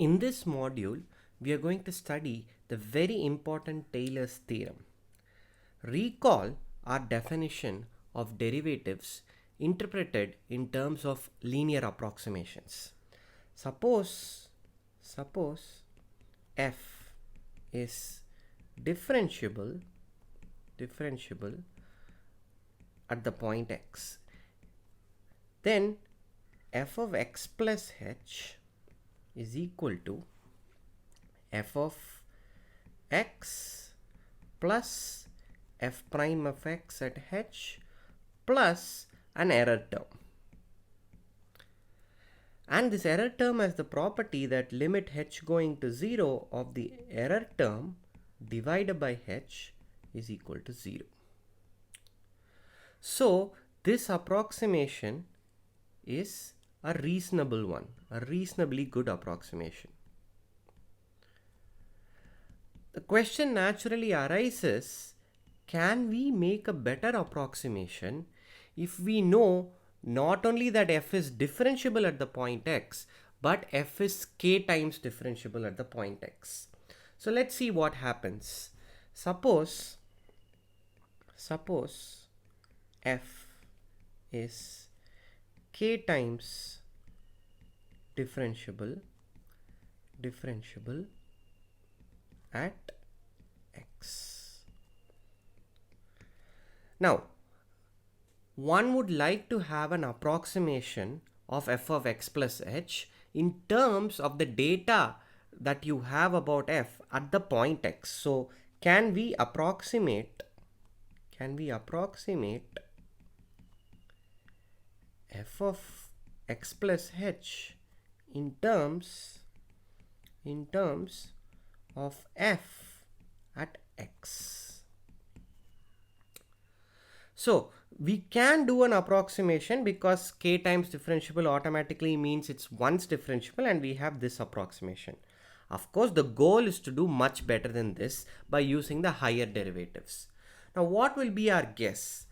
In this module, we are going to study the very important Taylor's theorem. Recall our definition of derivatives interpreted in terms of linear approximations. Suppose f is differentiable at the point x, then f of x plus h is equal to f of x plus f prime of x at h plus an error term. And this error term has the property that limit h going to 0 of the error term divided by h is equal to 0. So this approximation is a reasonable one, a reasonably good approximation. The question naturally arises, can we make a better approximation if we know not only that f is differentiable at the point x, but f is k times differentiable at the point x? So let's see what happens. Suppose f is k times differentiable at x. Now, one would like to have an approximation of f of x plus h in terms of the data that you have about f at the point x. So, can we approximate f of x plus h in terms of f at x? So we can do an approximation because k times differentiable automatically means it's once differentiable, and we have this approximation. Of course, the goal is to do much better than this by using the higher derivatives. Now, what will be our guess?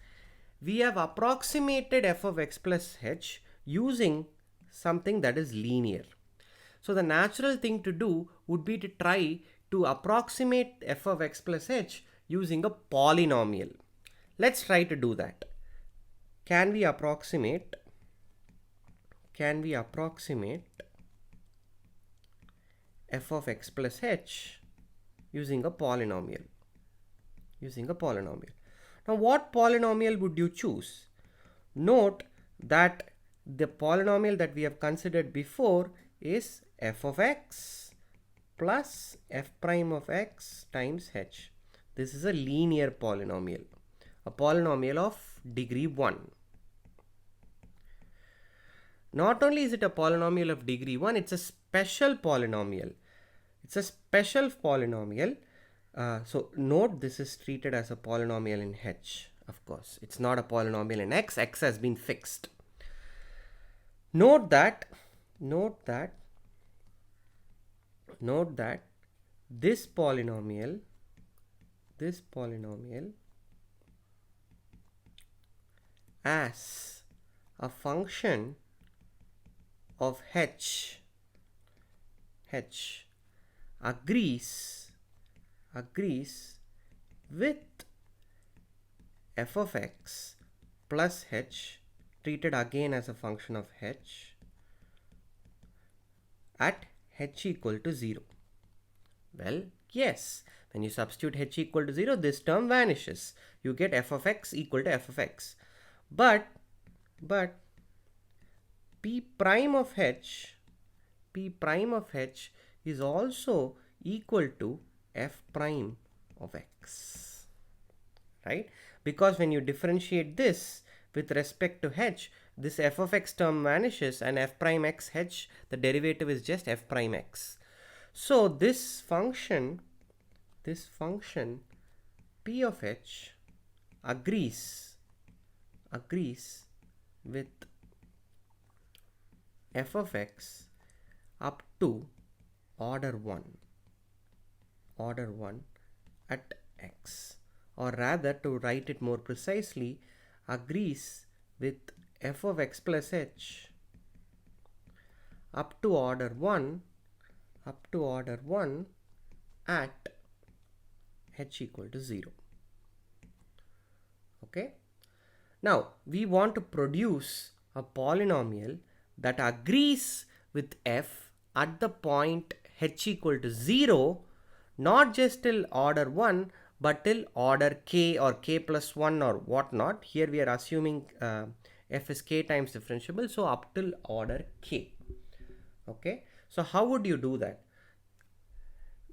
We have approximated f of x plus h using something that is linear. So the natural thing to do would be to try to approximate f of x plus h using a polynomial. Let's try to do that. Can we approximate f of x plus h using a polynomial? Now, what polynomial would you choose? Note that the polynomial that we have considered before is f of x plus f prime of x times h. This is a linear polynomial, a polynomial of degree 1. Not only is it a polynomial of degree 1, it's a special polynomial. So note, this is treated as a polynomial in h. Of course, it's not a polynomial in x. X has been fixed. Note that this polynomial as a function of h agrees with f of x plus h, treated again as a function of h, at h equal to 0. Well, yes, when you substitute h equal to 0, this term vanishes. You get f of x equal to f of x. But p prime of h is also equal to f prime of x, right? Because when you differentiate this with respect to h, this f of x term vanishes, and f prime x h, the derivative is just f prime x. So this function p of h agrees with f of x up to order 1 at x, or rather, to write it more precisely, agrees with f of x plus h up to order 1 up to order 1 at h equal to 0. Okay. Now we want to produce a polynomial that agrees with f at the point h equal to 0, not just till order 1 but till order k or k plus 1 or whatnot. Here we are assuming f is k times differentiable, so up till order k. Okay, so how would you do that?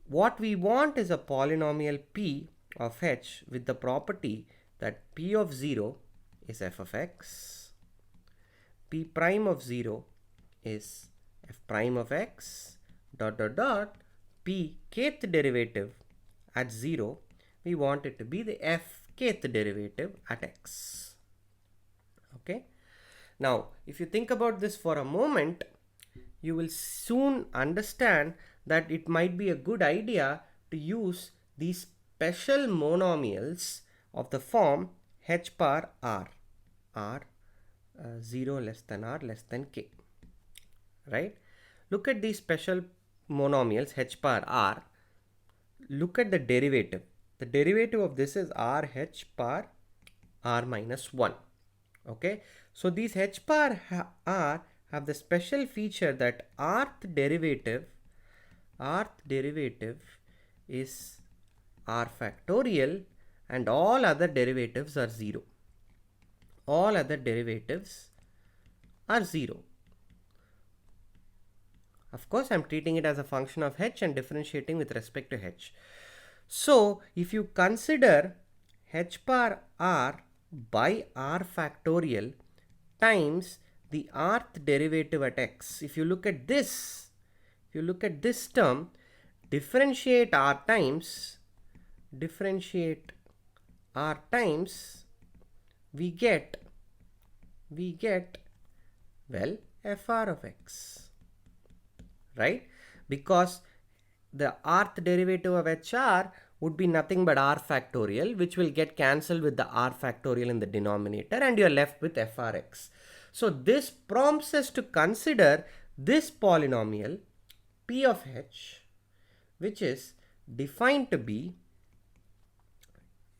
What we want is a polynomial p of h with the property that p of 0 is f of x, p prime of 0 is f prime of x, dot dot dot, p kth derivative at 0, we want it to be the f kth derivative at x. Okay. Now, if you think about this for a moment, you will soon understand that it might be a good idea to use these special monomials of the form h bar r, 0 less than r less than k, right? Look at these special monomials h bar r. Look at the derivative. The derivative of this is r h bar r minus 1. Okay, so these h bar r have the special feature that rth derivative is r factorial and all other derivatives are 0. All other derivatives are 0. Of course, I'm treating it as a function of h and differentiating with respect to h. So, if you consider h bar r by r factorial times the rth derivative at x, if you look at this term, differentiate r times, we get well fr of x, right? Because the rth derivative of hr would be nothing but r factorial, which will get cancelled with the r factorial in the denominator, and you are left with frx. So this prompts us to consider this polynomial p of h, which is defined to be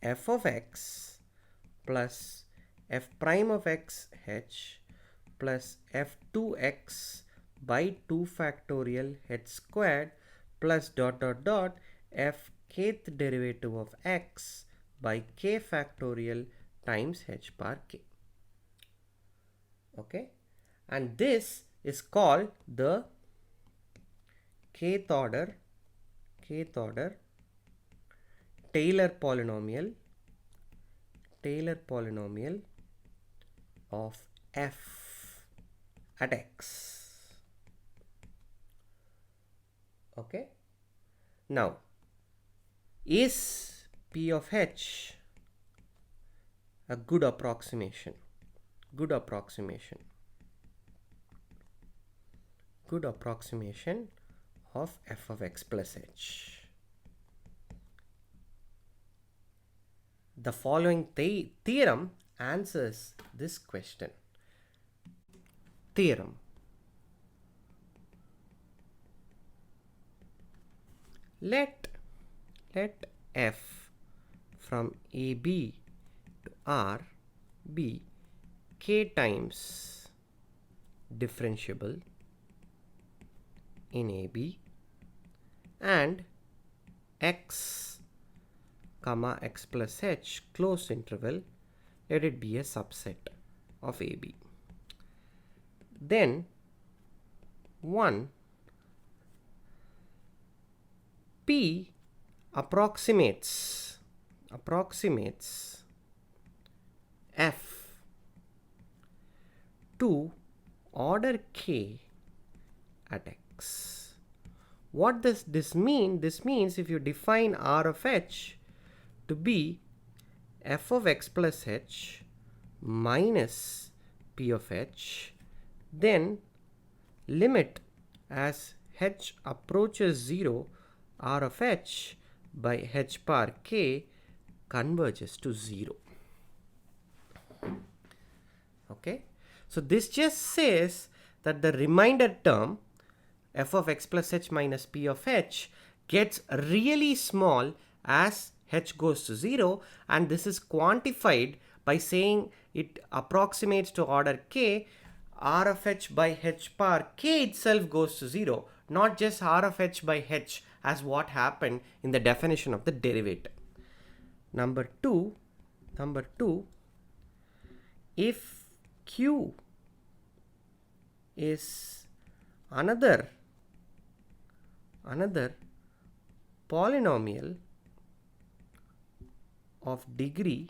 f of x plus f prime of x h plus f2x by 2 factorial h squared plus dot dot dot f kth derivative of x by k factorial times h bar k. Okay, and this is called the kth order Taylor polynomial of f at x. Okay, now is p of h a good approximation of f of x plus h? The following theorem answers this question. Theorem. Let f from AB to R be k times differentiable in AB and x comma x plus h closed interval, let it be a subset of AB. Then 1 P approximates f to order k at x. What does this mean? This means if you define r of h to be f of x plus h minus p of h, then limit as h approaches 0, r of h by h bar k converges to 0. Okay, so this just says that the remainder term f of x plus h minus p of h gets really small as h goes to 0, and this is quantified by saying it approximates to order k. R of h by h bar k itself goes to 0, not just R of h by h as what happened in the definition of the derivative. Number two, if q is another polynomial of degree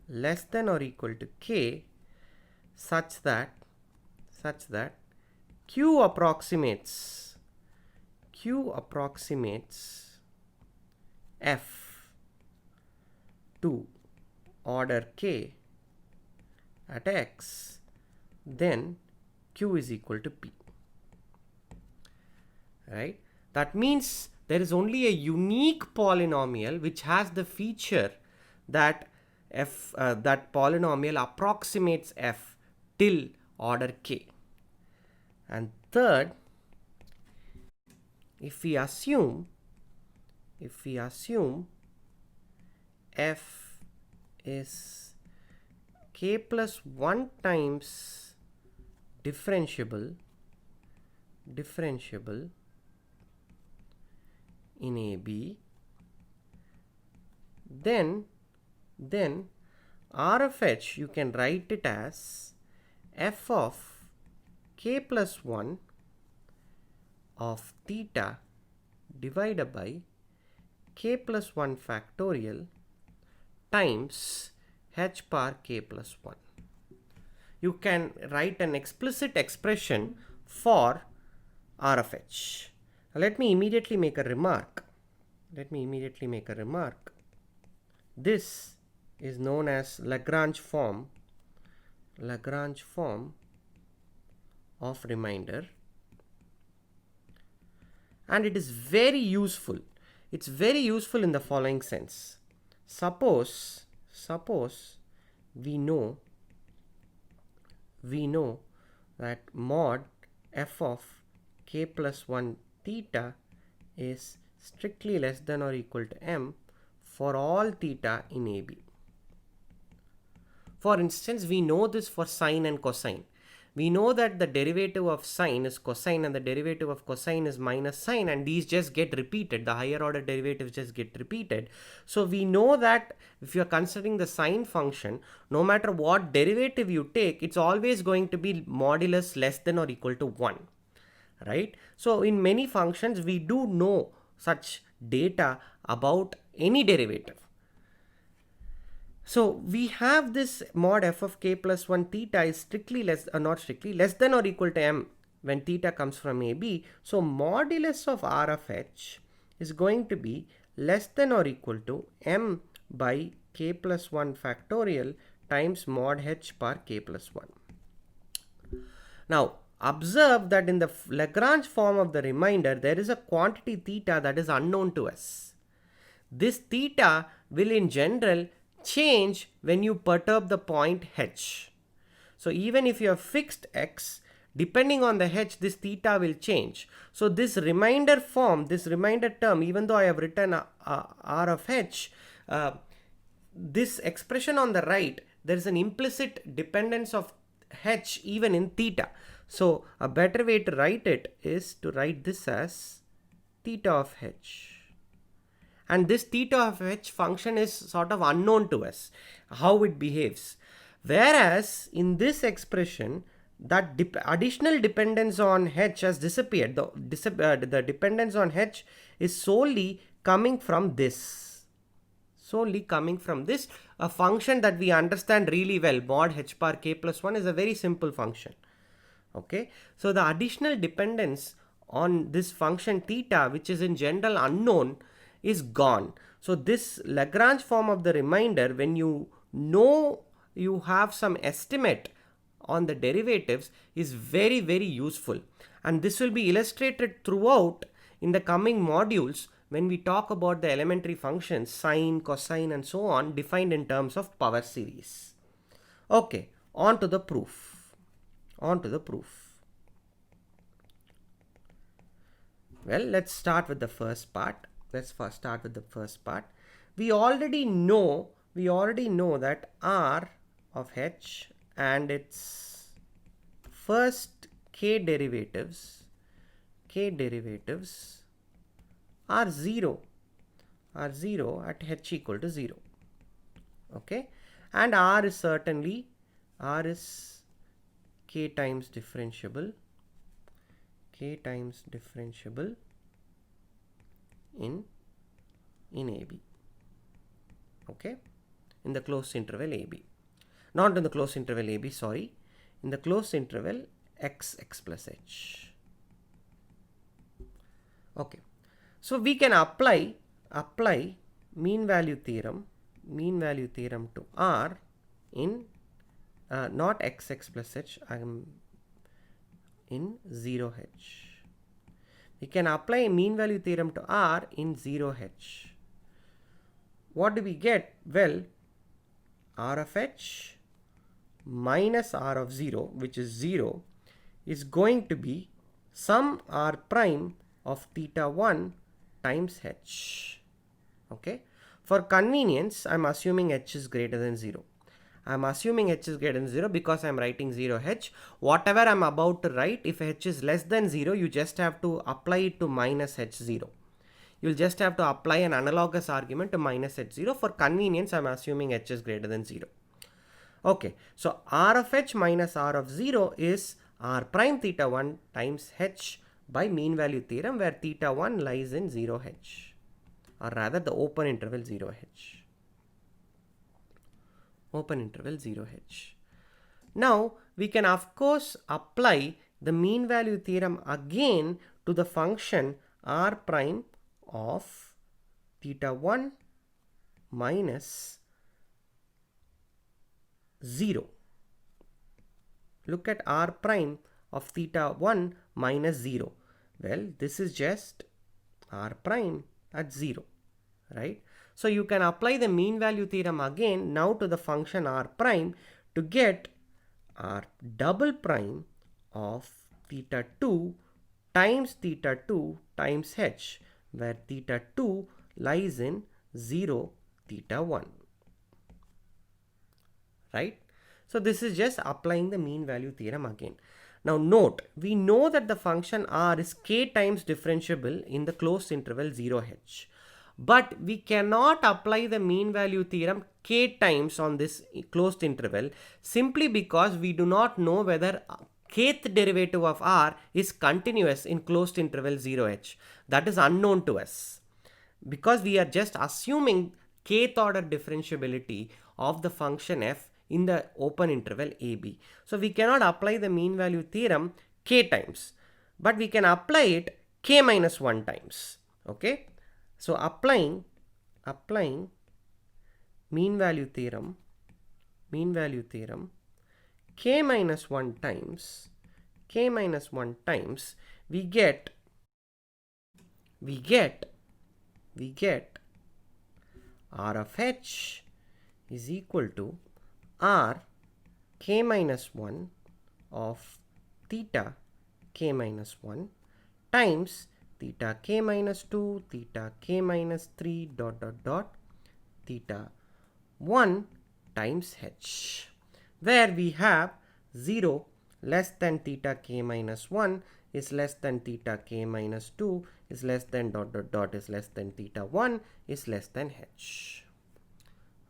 less than or equal to k, such that q approximates f to order k at x, then q is equal to p. Right? That means there is only a unique polynomial which has the feature that that polynomial approximates f till order k. And third, if we assume f is k plus 1 times differentiable in AB, then R of h, you can write it as f of k plus 1 of theta divided by k plus 1 factorial times h bar k plus 1. You can write an explicit expression for R of h. Let me immediately make a remark. This is known as Lagrange form of remainder, and it is very useful. It's very useful in the following sense. Suppose we know that mod f of k plus 1 theta is strictly less than or equal to m for all theta in AB. For instance, we know this for sine and cosine. We know that the derivative of sine is cosine and the derivative of cosine is minus sine, and these just get repeated. The higher order derivatives just get repeated. So we know that if you are considering the sine function, no matter what derivative you take, it's always going to be modulus less than or equal to 1. Right? So in many functions, we do know such data about any derivative. So we have this mod f of k plus 1 theta is less than or equal to m when theta comes from AB. So modulus of R of h is going to be less than or equal to m by k plus 1 factorial times mod h bar k plus 1. Now observe that in the Lagrange form of the remainder, there is a quantity theta that is unknown to us. This theta will in general change when you perturb the point h. So even if you have fixed x, depending on the h, this theta will change. So this remainder form, this remainder term, even though I have written R of h, this expression on the right, there is an implicit dependence of h even in theta. So a better way to write it is to write this as theta of h. And this theta of h function is sort of unknown to us, how it behaves. Whereas in this expression, that additional dependence on h has disappeared. The dependence on h is solely coming from this. A function that we understand really well, mod h bar k plus 1 is a very simple function. Okay, so the additional dependence on this function theta, which is in general unknown, is gone. So this Lagrange form of the remainder, when you know you have some estimate on the derivatives, is very, very useful. And this will be illustrated throughout in the coming modules when we talk about the elementary functions, sine, cosine, and so on, defined in terms of power series. Okay, on to the proof. Well, let's start with the first part. Let's first start with the first part. We already know that r of h and its first k derivatives are 0 at h equal to 0. Okay, and r is k times differentiable in AB. Okay, in the closed interval AB, not in the closed interval AB, sorry, in the closed interval x plus h. Okay, so we can apply mean value theorem to R in not x plus h, I am in 0h. We can apply a mean value theorem to R in 0h. What do we get? Well, R of h minus R of 0, which is 0, is going to be sum R prime of theta 1 times h. Okay, for convenience, I'm assuming h is greater than 0. I'm assuming h is greater than 0 because I'm writing 0h. Whatever I'm about to write, if h is less than 0, you just have to apply it to minus h0. You'll just have to apply an analogous argument to minus h0. For convenience, I'm assuming h is greater than 0. Okay, so r of h minus r of 0 is r prime theta 1 times h by mean value theorem, where theta 1 lies in 0h, or rather the open interval 0h. Now we can of course apply the mean value theorem again to the function r prime of theta 1 minus 0. Look at r prime of theta 1 minus 0. Well, this is just r prime at 0, right? So you can apply the mean value theorem again now to the function r prime to get r double prime of theta 2 times h, where theta 2 lies in 0 theta 1, right? So this is just applying the mean value theorem again. Now note, we know that the function r is k times differentiable in the closed interval 0h. But we cannot apply the mean value theorem k times on this closed interval simply because we do not know whether kth derivative of r is continuous in closed interval 0h. That is unknown to us, because we are just assuming kth order differentiability of the function f in the open interval AB. So we cannot apply the mean value theorem k times, but we can apply it k minus 1 times. Okay, so applying mean value theorem k minus 1 times, we get r of h is equal to r k minus 1 of theta k minus 1 times theta k minus 2, theta k minus 3 theta 1 times h, where we have 0 less than theta k minus 1 is less than theta k minus 2 is less than is less than theta 1 is less than h.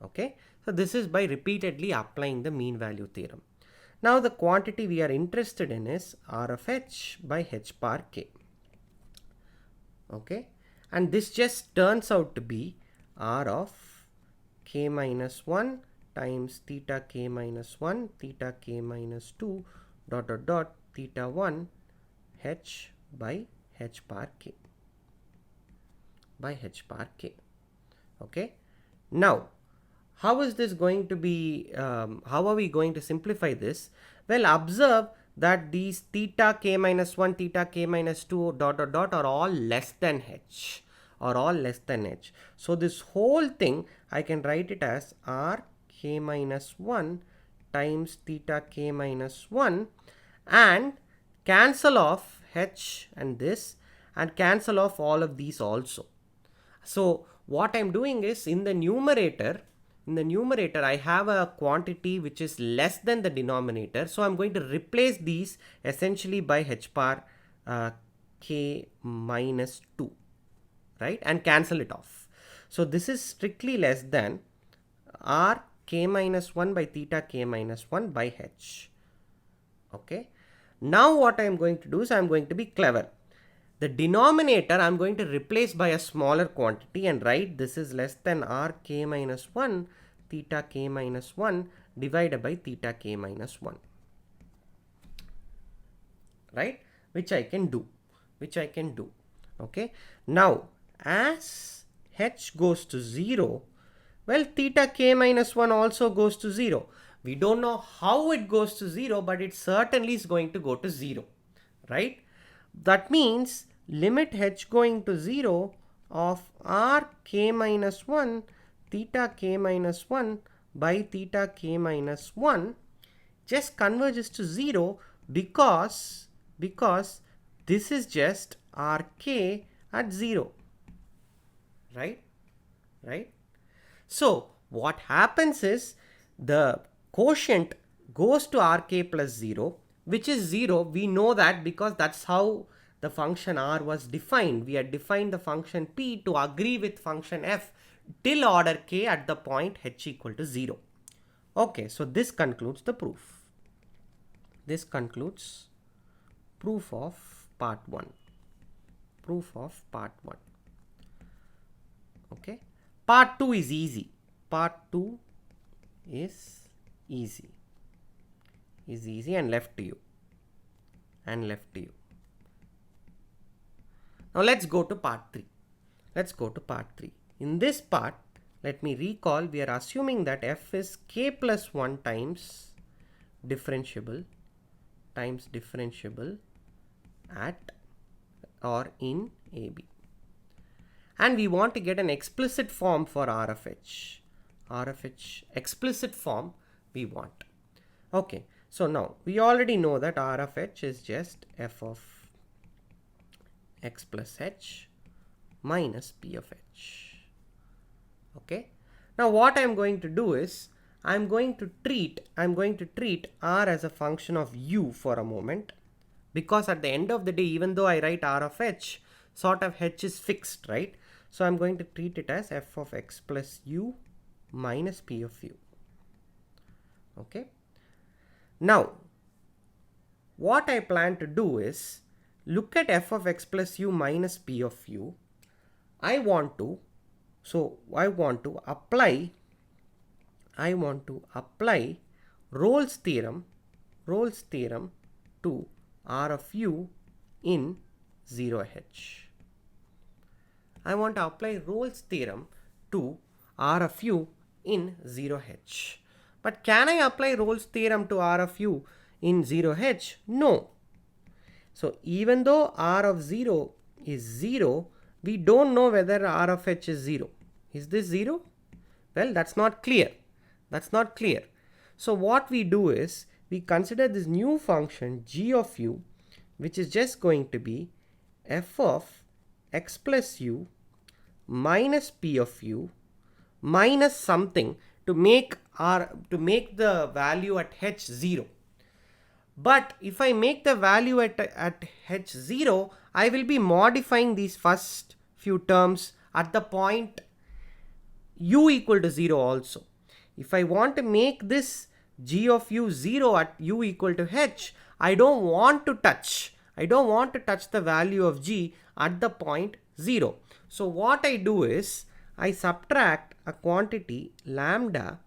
Okay, so this is by repeatedly applying the mean value theorem. Now the quantity we are interested in is r of h by h bar k. Okay, and this just turns out to be r of k minus 1 times theta k minus 1, theta k minus 2 theta 1 h by h bar k. Okay, now how is this going to be, how are we going to simplify this? Well, observe that these theta k minus 1, theta k minus 2 are all less than h, So this whole thing I can write it as r k minus 1 times theta k minus 1 and cancel off h and this, and cancel off all of these also. So what I'm doing is in the numerator I have a quantity which is less than the denominator. So I'm going to replace these essentially by h bar k minus 2, right, and cancel it off. So this is strictly less than r k minus 1 by theta k minus 1 by h. Okay. Now what I am going to do is I am going to be clever. The denominator I am going to replace by a smaller quantity and write this is less than r k minus 1 theta k minus 1 divided by theta k minus 1. Right? Which I can do. Okay. Now as h goes to 0, well, theta k minus 1 also goes to 0. We don't know how it goes to 0, but it certainly is going to go to 0, right? That means limit h going to 0 of r k minus 1 theta k minus 1 by theta k minus 1 just converges to 0 because this is just rk at 0, right? So what happens is the quotient goes to rk plus 0, which is 0. We know that because that's how the function r was defined. We had defined the function p to agree with function f till order k at the point h equal to 0. Okay, so this concludes the proof. This concludes proof of part 1. Okay. Part 2 is easy. Is easy and left to you. Now let's go to part 3. In this part, let me recall, we are assuming that f is k plus 1 times differentiable at or in AB. And we want to get an explicit form for R of H. Explicit form we want. Okay, so now we already know that R of H is just f of x plus h minus p of h. Okay, now what I am going to do is I am going to treat R as a function of u for a moment, because at the end of the day, even though I write R of h, sort of h is fixed, right? So I'm going to treat it as f of x plus u minus p of u. Okay. Now, what I plan to do is look at f of x plus u minus p of u. I want to apply Rolle's theorem to R of u in 0h. I want to apply Rolle's theorem to R of u in 0h. But can I apply Rolle's theorem to R of u in 0h? No. So even though R of 0 is 0, we don't know whether R of h is 0. Is this 0? Well, that's not clear. So what we do is we consider this new function g of u, which is just going to be f of x plus u minus p of u minus something to make the value at h 0. But if I make the value at h 0, I will be modifying these first few terms at the point u equal to 0 also. If I want to make this g of u 0 at u equal to h, I don't want to touch the value of g at the point 0. So what I do is I subtract a quantity lambda.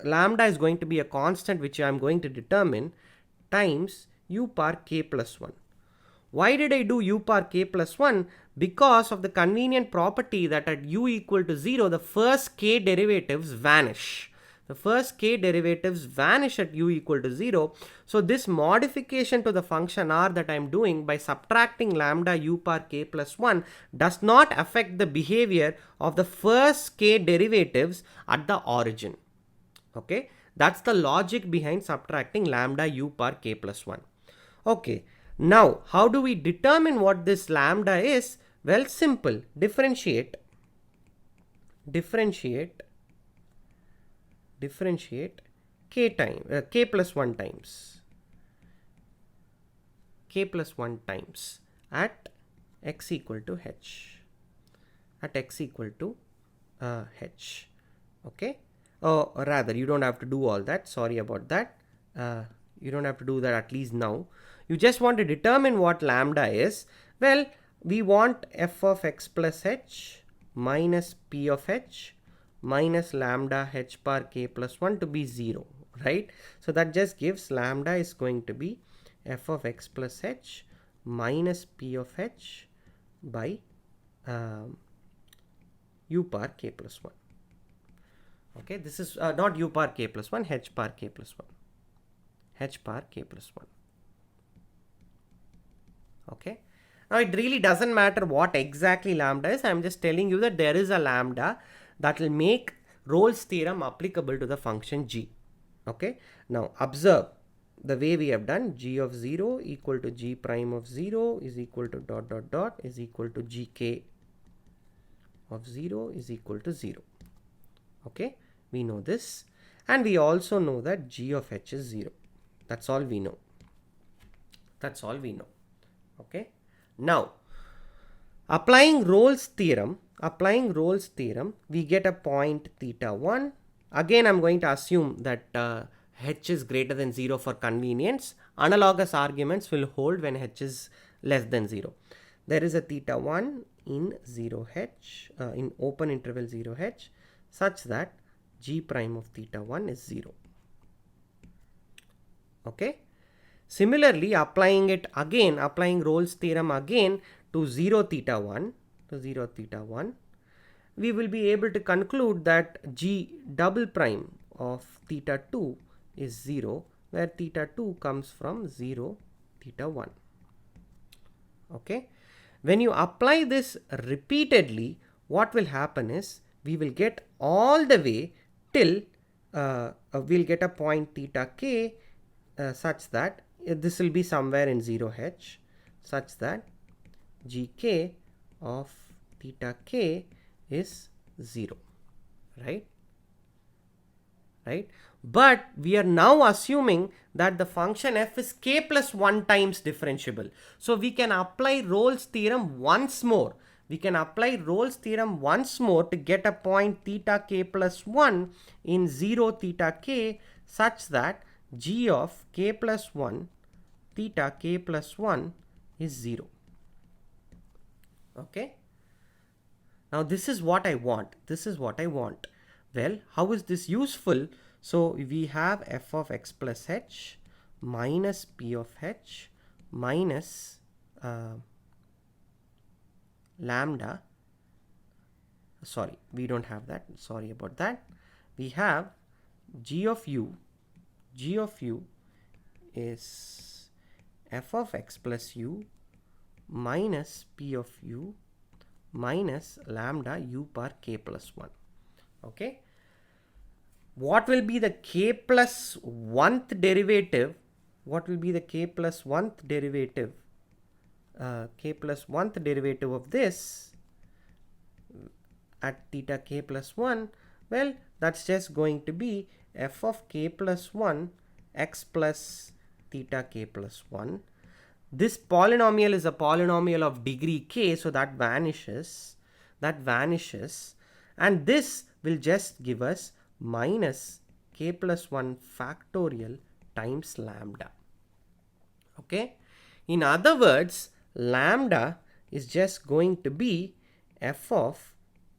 Lambda is going to be a constant which I am going to determine times u par k plus 1. Why did I do u par k plus 1? Because of the convenient property that at u equal to 0, the first k derivatives vanish. At u equal to 0. So this modification to the function r that I am doing by subtracting lambda u par k plus 1 does not affect the behavior of the first k derivatives at the origin. Okay, that's the logic behind subtracting lambda u par k plus 1. Okay, Now, how do we determine what this lambda is? Well, simple. Differentiate k plus 1 times at x equal to h. Okay. Or rather, you don't have to do all that. Sorry about that. You don't have to do that, at least now. You just want to determine what lambda is. Well, we want f of x plus h minus p of h minus lambda h bar k plus 1 to be 0, right? So that just gives lambda is going to be f of x plus h minus p of h by u bar k plus 1. Okay, this is not u bar k plus 1, h bar k plus 1. Okay, now it really doesn't matter what exactly lambda is. I'm just telling you that there is a lambda that will make Rolle's theorem applicable to the function g. Okay, now observe the way we have done. G of 0 equal to g prime of 0 is equal to dot dot dot is equal to gk of 0 is equal to 0. Okay, we know this, and we also know that g of h is 0. That's all we know. Okay, now applying Rolle's theorem, we get a point theta 1. Again, I'm going to assume that h is greater than 0 for convenience. Analogous arguments will hold when h is less than 0. There is a theta 1 in 0h, in open interval 0h, such that g prime of theta 1 is 0. Okay. Similarly, applying Rolle's theorem again to 0 theta 1, we will be able to conclude that g double prime of theta 2 is 0, where theta 2 comes from 0 theta 1. Okay. When you apply this repeatedly, what will happen is we will get all the way till we'll get a point theta k such that this will be somewhere in 0h, such that gk of theta k is 0, right? But we are now assuming that the function f is k plus 1 times differentiable. So we can apply Rolle's theorem once more. To get a point theta k plus 1 in 0 theta k such that g of k plus 1 theta k plus 1 is 0. Okay. Now this is what I want. Well, how is this useful? So we have f of x plus h minus p of h minus lambda. Sorry, we don't have that. Sorry about that. We have g of u is f of x plus u minus p of u minus lambda u bar k plus 1. Okay. What will be the k plus 1th derivative? K plus 1th derivative of this at theta k plus 1? Well, that's just going to be f of k plus 1 x plus theta k plus 1. This polynomial is a polynomial of degree k, so that vanishes, and this will just give us minus k plus 1 factorial times lambda. Okay. In other words, lambda is just going to be f of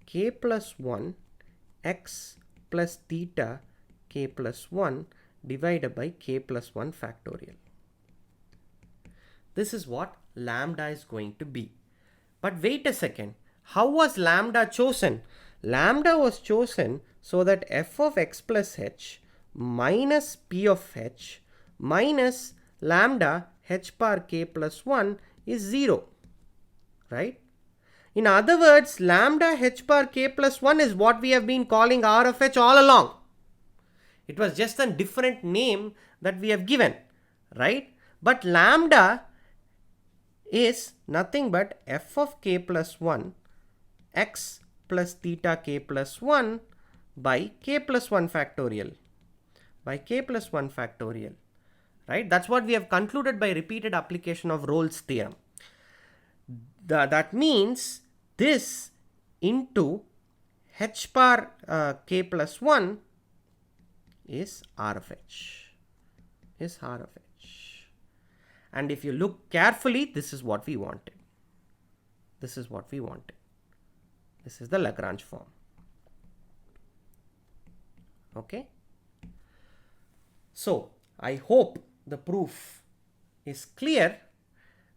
k plus 1 x plus theta k plus 1 divided by k plus 1 factorial. This is what lambda is going to be. But wait a second. How was lambda chosen? Lambda was chosen so that f of x plus h minus p of h minus lambda h bar k plus 1 is 0. Right? In other words, lambda h bar k plus 1 is what we have been calling r of h all along. It was just a different name that we have given. Right? But lambda is nothing but f of k plus 1 x plus theta k plus 1 by k plus 1 factorial. By k plus 1 factorial. Right? That's what we have concluded by repeated application of Rolle's theorem. That means this into h bar k plus 1 is r of h. Is r of h. And if you look carefully, this is what we wanted. This is what we wanted. This is the Lagrange form. Okay. So I hope the proof is clear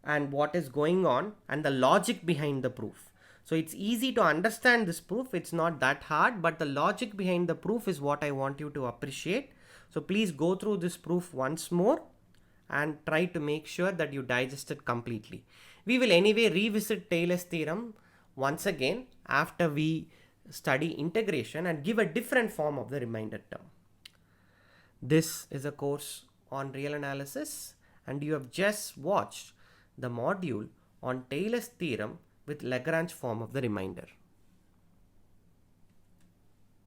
and what is going on and the logic behind the proof. So it's easy to understand this proof. It's not that hard, but the logic behind the proof is what I want you to appreciate. So please go through this proof once more and try to make sure that you digest it completely. We will anyway revisit Taylor's theorem once again after we study integration and give a different form of the remainder term. This is a course on real analysis and you have just watched the module on Taylor's theorem with Lagrange form of the remainder.